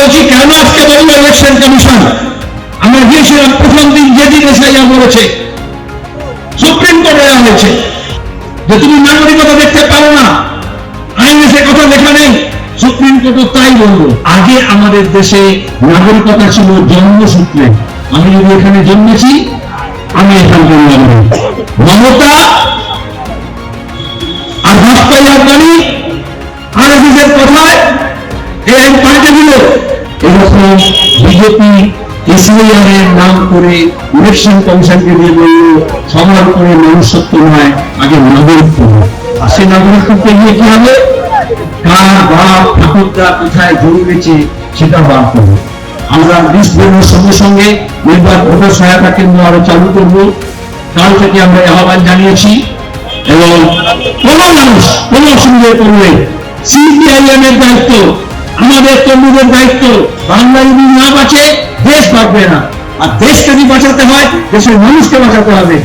বলছি কেন আজকে বলল ইলেকশন কমিশন? আমরা গিয়েছিলাম প্রথম দিন, যেদিন এসআইআর বলেছে, সুপ্রিম কোর্টে হয়েছে যে তুমি নাগরিকতা দেখতে পারো না, আইনে সে কথা লেখা নেই। সুপ্রিম কোর্টও তাই বলবো। আগে আমাদের দেশে নাগরিকতা ছিল জন্মসূত্রে। আমি যদি এখানে জন্মেছি, আমি এখানকার নাগরিক। মমতা আর ভাস্তাই আফগানি আরএসএস এর কথায় এই আইন পাল্টে দিল। এরকম বিজেপি এসআইআর এর নাম করে ইলেকশন কমিশনকে দিয়ে বলল সবার উপরে মনুষ্যত্ব নয়, আগে নাগরিকত্ব। আর সেই নাগরিকত্বকে গিয়ে কি হবে? কার বাপ ঠাকুরদা কোথায় জন্মেছে সেটা বার করবো। আমরা লিস্ট বেরোনোর সঙ্গে সঙ্গে নির্বাচন ভোটার সহায়তা কেন্দ্র আরো চালু করবো। কাল থেকে আমরা আহ্বান জানিয়েছি এবং কোন মানুষ কোন অসুবিধায় পড়লে সিপিআইএম এর দায়িত্ব, আমাদের কর্মীদের দায়িত্ব। বাংলা যদি না বাঁচে দেশ বাঁচবে না, আর দেশকে যদি বাঁচাতে হয় দেশের মানুষকে বাঁচাতে হবে।